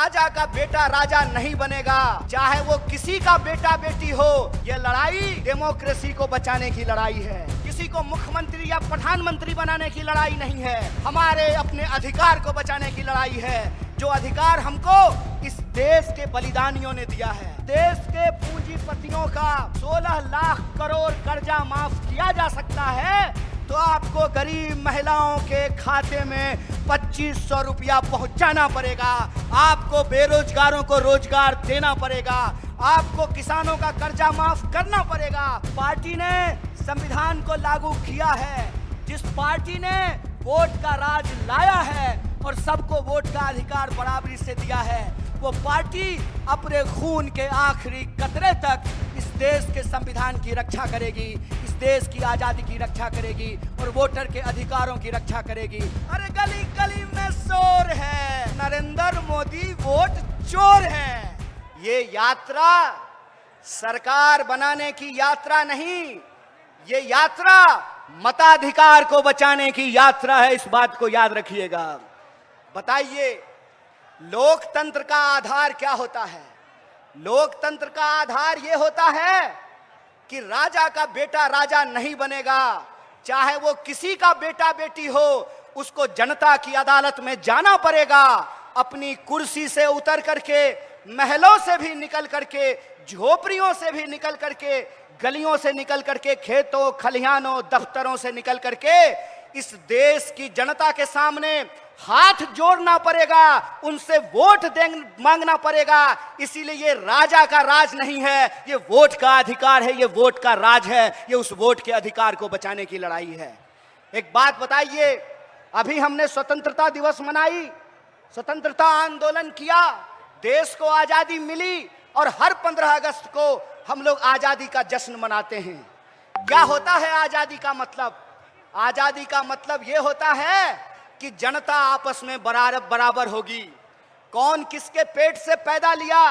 राजा का बेटा राजा नहीं बनेगा, चाहे वो किसी का बेटा बेटी हो। ये लड़ाई डेमोक्रेसी को बचाने की लड़ाई है, किसी को मुख्यमंत्री या प्रधानमंत्री बनाने की लड़ाई नहीं है। हमारे अपने अधिकार को बचाने की लड़ाई है, जो अधिकार हमको इस देश के बलिदानियों ने दिया है। देश के पूंजीपतियों का 16 लाख करोड़ कर्जा माफ किया जा सकता है, तो आपको गरीब महिलाओं के खाते में 2500 रुपया पहुंचाना पड़ेगा, आपको बेरोजगारों को रोजगार देना पड़ेगा, आपको किसानों का कर्जा माफ करना पड़ेगा। पार्टी ने संविधान को लागू किया है, जिस पार्टी ने वोट का राज लाया है और सबको वोट का अधिकार बराबरी से दिया है, वो पार्टी अपने खून के आखिरी कतरे तक इस देश के संविधान की रक्षा करेगी, इस देश की आजादी की रक्षा करेगी और वोटर के अधिकारों की रक्षा करेगी। अरे गली गली में शोर है, नरेंद्र मोदी वोट चोर है। ये यात्रा सरकार बनाने की यात्रा नहीं, ये यात्रा मताधिकार को बचाने की यात्रा है, इस बात को याद रखिएगा। बताइए, लोकतंत्र का आधार क्या होता है? लोकतंत्र का आधार यह होता है कि राजा का बेटा राजा नहीं बनेगा, चाहे वो किसी का बेटा बेटी हो, उसको जनता की अदालत में जाना पड़ेगा, अपनी कुर्सी से उतर करके, महलों से भी निकल करके, झोपड़ियों से भी निकल करके, गलियों से निकल करके, खेतों खलिहानों दफ्तरों से निकल करके इस देश की जनता के सामने हाथ जोड़ना पड़ेगा, उनसे वोट मांगना पड़ेगा। इसीलिए ये राजा का राज नहीं है, ये वोट का अधिकार है, ये वोट का राज है, ये उस वोट के अधिकार को बचाने की लड़ाई है। एक बात बताइए, अभी हमने स्वतंत्रता दिवस मनाई, स्वतंत्रता आंदोलन किया, देश को आजादी मिली और हर 15 अगस्त को हम लोग आजादी का जश्न मनाते हैं। क्या होता है आजादी का मतलब? आजादी का मतलब यह होता है कि जनता आपस में बराबर होगी। कौन किसके पेट से पैदा लिया,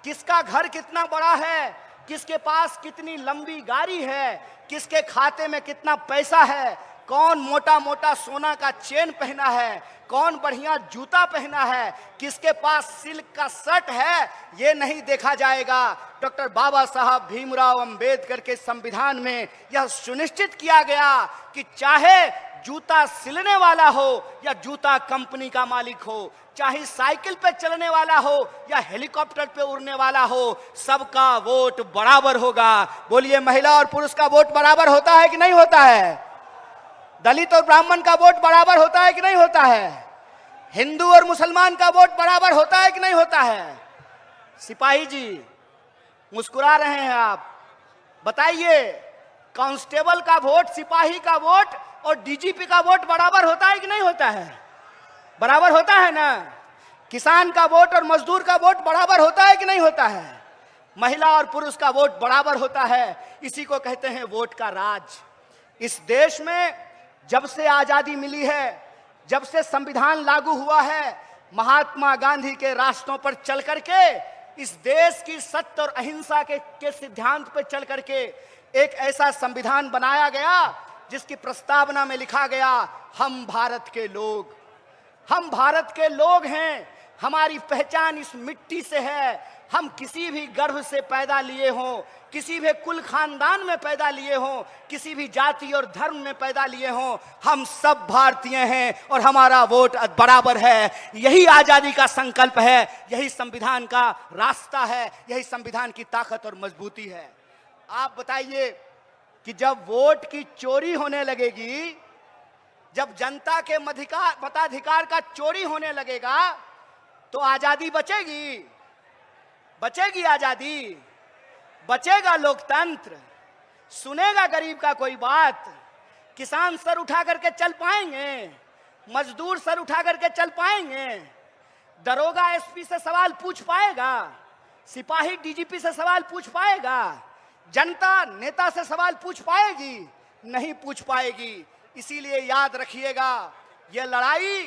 किसका घर कितना बड़ा है, किसके पास कितनी लंबी गाड़ी है, किसके खाते में कितना पैसा है, कौन मोटा मोटा सोना का चेन पहना है, कौन बढ़िया जूता पहना है, किसके पास सिल्क का शर्ट है, ये नहीं देखा जाएगा। डॉक्टर बाबा साहब भीमराव अंबेडकर के संविधान में यह सुनिश्चित किया गया कि चाहे जूता सिलने वाला हो या जूता कंपनी का मालिक हो, चाहे साइकिल पे चलने वाला हो या हेलीकॉप्टर पे उड़ने वाला हो, सबका वोट बराबर होगा। बोलिए, महिला और पुरुष का वोट बराबर होता है कि नहीं होता है? दलित और ब्राह्मण का वोट बराबर होता है कि नहीं होता है? हिंदू और मुसलमान का वोट बराबर होता है कि नहीं होता है? सिपाही जी मुस्कुरा रहे हैं आप, बताइए, कांस्टेबल का वोट, सिपाही का वोट और डीजीपी का वोट बराबर होता है कि नहीं होता है? बराबर होता है ना? किसान का वोट और मजदूर का वोट बराबर होता है कि नहीं होता है? महिला और पुरुष का वोट बराबर होता है। इसी को कहते हैं वोट का राज। इस देश में जब से आजादी मिली है, जब से संविधान लागू हुआ है, महात्मा गांधी के रास्तों पर चल करके, इस देश की सत्य और अहिंसा के सिद्धांत पर चल करके एक ऐसा संविधान बनाया गया जिसकी प्रस्तावना में लिखा गया, हम भारत के लोग, हम भारत के लोग हैं, हमारी पहचान इस मिट्टी से है। हम किसी भी गर्भ से पैदा लिए हों, किसी भी कुल खानदान में पैदा लिए हों, किसी भी जाति और धर्म में पैदा लिए हों, हम सब भारतीय हैं और हमारा वोट बराबर है। यही आजादी का संकल्प है, यही संविधान का रास्ता है, यही संविधान की ताकत और मजबूती है। आप बताइए कि जब वोट की चोरी होने लगेगी, जब जनता के मताधिकार का चोरी होने लगेगा, तो आजादी बचेगी? बचेगी आजादी? बचेगा लोकतंत्र? सुनेगा गरीब का कोई बात? किसान सर उठा करके चल पाएंगे? मजदूर सर उठा करके चल पाएंगे? दरोगा एसपी से सवाल पूछ पाएगा? सिपाही डीजीपी से सवाल पूछ पाएगा? जनता नेता से सवाल पूछ पाएगी? नहीं पूछ पाएगी। इसीलिए याद रखिएगा, यह लड़ाई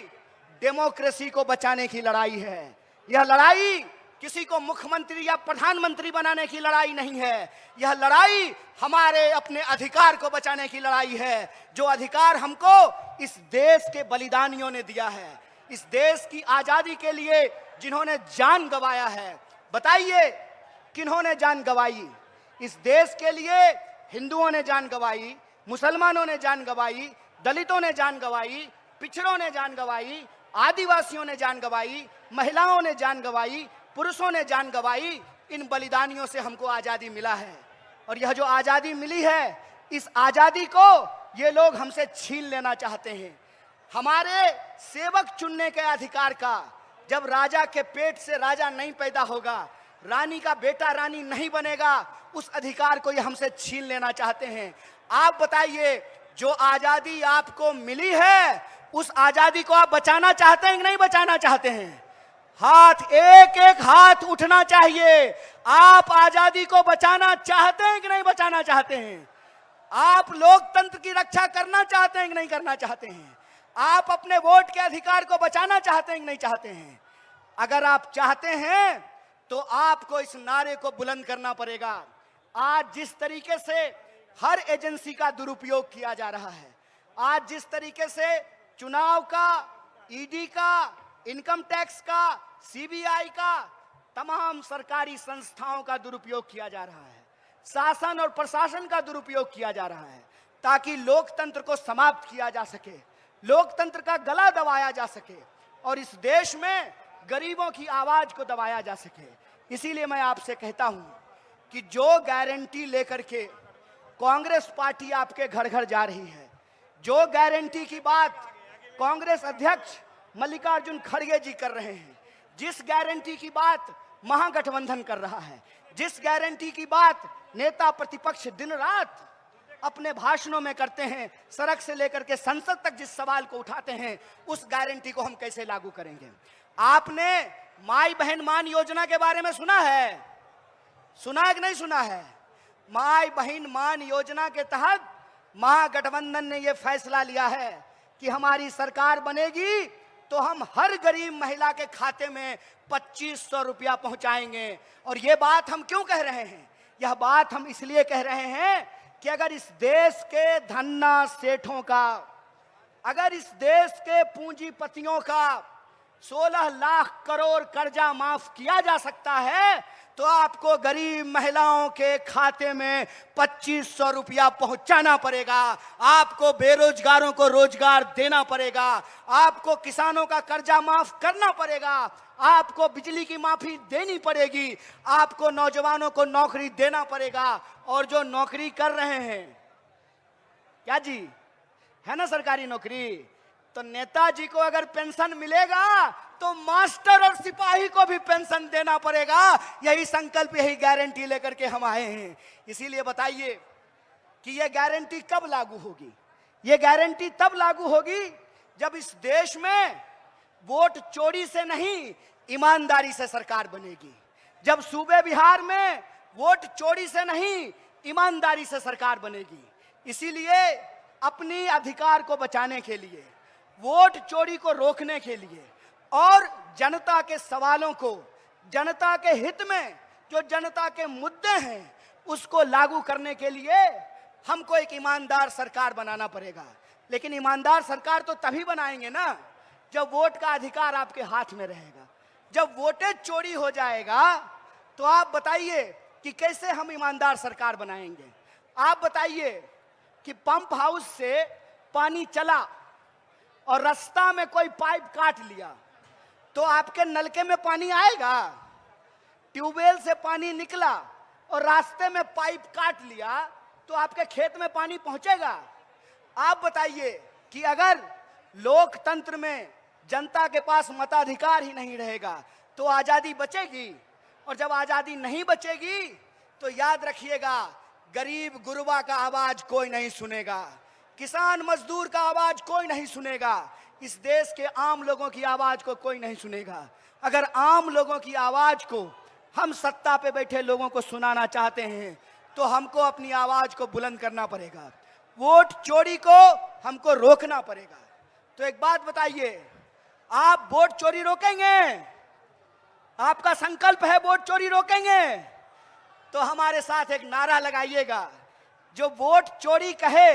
डेमोक्रेसी को बचाने की लड़ाई है। यह लड़ाई किसी को मुख्यमंत्री या प्रधानमंत्री बनाने की लड़ाई नहीं है। यह लड़ाई हमारे अपने अधिकार को बचाने की लड़ाई है, जो अधिकार हमको इस देश के बलिदानियों ने दिया है। इस देश की आजादी के लिए जिन्होंने जान गंवाया है। बताइए किन्होंने जान गंवाई? इस देश के लिए हिंदुओं ने जान गंवाई, मुसलमानों ने जान गंवाई, दलितों ने जान गंवाई, पिछड़ों ने जान गंवाई, आदिवासियों ने जान गंवाई, महिलाओं ने जान गंवाई, पुरुषों ने जान गंवाई। इन बलिदानियों से हमको आजादी मिला है और यह जो आजादी मिली है, इस आजादी को ये लोग हमसे छीन लेना चाहते हैं। हमारे सेवक चुनने के अधिकार का, जब राजा के पेट से राजा नहीं पैदा होगा, रानी का बेटा रानी नहीं बनेगा, उस अधिकार को ये हमसे छीन लेना चाहते हैं। आप बताइए, जो आजादी आपको मिली है, उस आजादी को आप बचाना चाहते हैं कि नहीं बचाना चाहते हैं? हाथ, एक एक हाथ उठना चाहिए। आप आजादी को बचाना चाहते हैं कि नहीं बचाना चाहते हैं? आप लोकतंत्र की रक्षा करना चाहते हैं कि नहीं करना चाहते हैं? आप अपने वोट के अधिकार को बचाना चाहते हैं कि नहीं चाहते हैं? अगर आप चाहते हैं तो आपको इस नारे को बुलंद करना पड़ेगा। आज जिस तरीके से हर एजेंसी का दुरुपयोग किया जा रहा है, आज जिस तरीके से चुनाव का, ईडी का, इनकम टैक्स का, सीबीआई का, तमाम सरकारी संस्थाओं का दुरुपयोग किया जा रहा है, शासन और प्रशासन का दुरुपयोग किया जा रहा है, ताकि लोकतंत्र को समाप्त किया जा सके, लोकतंत्र का गला दबाया जा सके और इस देश में गरीबों की आवाज को दबाया जा सके। इसीलिए मैं आपसे कहता हूं कि जो गारंटी लेकर के कांग्रेस पार्टी आपके घर घर जा रही है, जो गारंटी की बात कांग्रेस अध्यक्ष मल्लिकार्जुन खड़गे जी कर रहे हैं, जिस गारंटी की बात महागठबंधन कर रहा है, जिस गारंटी की बात नेता प्रतिपक्ष दिन रात अपने भाषणों में करते हैं, सड़क से लेकर के संसद तक जिस सवाल को उठाते हैं, उस गारंटी को हम कैसे लागू करेंगे? आपने माई बहन मान योजना के बारे में सुना है? सुना है कि नहीं सुना है? माई बहन मान योजना के तहत महागठबंधन ने यह फैसला लिया है कि हमारी सरकार बनेगी तो हम हर गरीब महिला के खाते में 2500 रुपया पहुंचाएंगे। और ये बात हम क्यों कह रहे हैं? यह बात हम इसलिए कह रहे हैं कि अगर इस देश के धन्ना सेठों का, अगर इस देश के पूंजीपतियों का 16 लाख करोड़ कर्जा माफ किया जा सकता है, तो आपको गरीब महिलाओं के खाते में 2500 रुपया पहुंचाना पड़ेगा। आपको बेरोजगारों को रोजगार देना पड़ेगा, आपको किसानों का कर्जा माफ करना पड़ेगा, आपको बिजली की माफी देनी पड़ेगी, आपको नौजवानों को नौकरी देना पड़ेगा। और जो नौकरी कर रहे हैं, क्या जी है ना सरकारी नौकरी, तो नेताजी को अगर पेंशन मिलेगा तो मास्टर और सिपाही को भी पेंशन देना पड़ेगा। यही संकल्प, यही गारंटी लेकर के हम आए हैं। इसीलिए बताइए कि यह गारंटी कब लागू होगी? यह गारंटी तब लागू होगी जब इस देश में वोट चोरी से नहीं, ईमानदारी से सरकार बनेगी। जब सूबे बिहार में वोट चोरी से नहीं, ईमानदारी से सरकार बनेगी। इसीलिए अपनी अधिकार को बचाने के लिए, वोट चोरी को रोकने के लिए और जनता के सवालों को, जनता के हित में जो जनता के मुद्दे हैं, उसको लागू करने के लिए हमको एक ईमानदार सरकार बनाना पड़ेगा। लेकिन ईमानदार सरकार तो तभी बनाएंगे ना जब वोट का अधिकार आपके हाथ में रहेगा। जब वोटेज चोरी हो जाएगा तो आप बताइए कि कैसे हम ईमानदार सरकार बनाएंगे? आप बताइए कि पंप हाउस से पानी चला और रास्ता में कोई पाइप काट लिया तो आपके नलके में पानी आएगा? ट्यूबवेल से पानी निकला और रास्ते में पाइप काट लिया तो आपके खेत में पानी पहुंचेगा? आप बताइए कि अगर लोकतंत्र में जनता के पास मताधिकार ही नहीं रहेगा तो आजादी बचेगी? और जब आजादी नहीं बचेगी तो याद रखिएगा, गरीब गुरबा का आवाज कोई नहीं सुनेगा, किसान मजदूर का आवाज कोई नहीं सुनेगा, इस देश के आम लोगों की आवाज को कोई नहीं सुनेगा। अगर आम लोगों की आवाज को हम सत्ता पे बैठे लोगों को सुनाना चाहते हैं तो हमको अपनी आवाज को बुलंद करना पड़ेगा, वोट चोरी को हमको रोकना पड़ेगा। तो एक बात बताइए, आप वोट चोरी रोकेंगे? आपका संकल्प है वोट चोरी रोकेंगे? तो हमारे साथ एक नारा लगाइएगा, जो वोट चोरी कहे,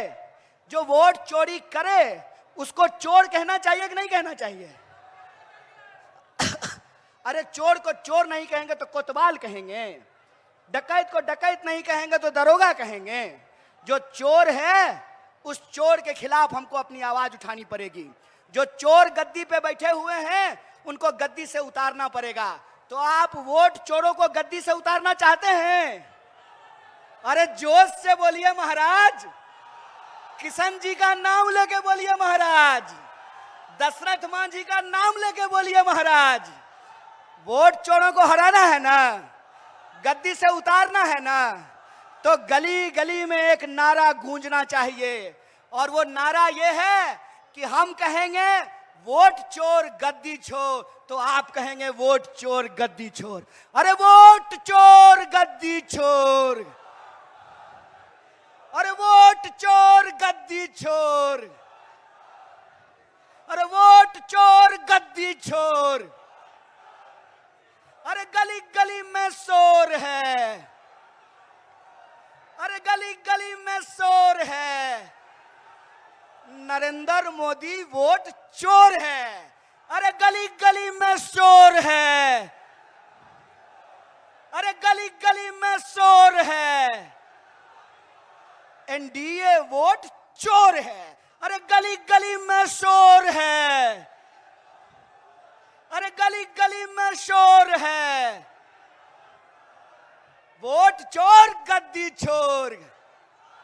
जो वोट चोरी करे, उसको चोर कहना चाहिए कि नहीं कहना चाहिए? अरे चोर को चोर नहीं कहेंगे तो कोतवाल कहेंगे, डकैत को डकैत नहीं कहेंगे तो दरोगा कहेंगे। जो चोर है उस चोर के खिलाफ हमको अपनी आवाज उठानी पड़ेगी। जो चोर गद्दी पे बैठे हुए हैं उनको गद्दी से उतारना पड़ेगा। तो आप वोट चोरों को गद्दी से उतारना चाहते हैं? अरे जोश से बोलिए महाराज, किशन जी का नाम लेके बोलिए महाराज, दशरथ मांझी का नाम लेके बोलिए महाराज। वोट चोरों को हराना है ना, गद्दी से उतारना है ना, तो गली गली में एक नारा गूंजना चाहिए। और वो नारा ये है कि हम कहेंगे वोट चोर गद्दी छोर, तो आप कहेंगे वोट चोर गद्दी छोर। अरे वोट चोर गद्दी छोर, अरे वोट चोर गद्दी छोर, अरे वोट चोर गद्दी छोर। अरे गली गली में शोर है, अरे गली गली में शोर है, नरेंद्र मोदी वोट चोर है। अरे गली गली में शोर है, अरे गली गली में शोर है, एनडीए वोट चोर है। अरे गली गली में शोर है, अरे गली गली में शोर है, वोट चोर गद्दी छोर।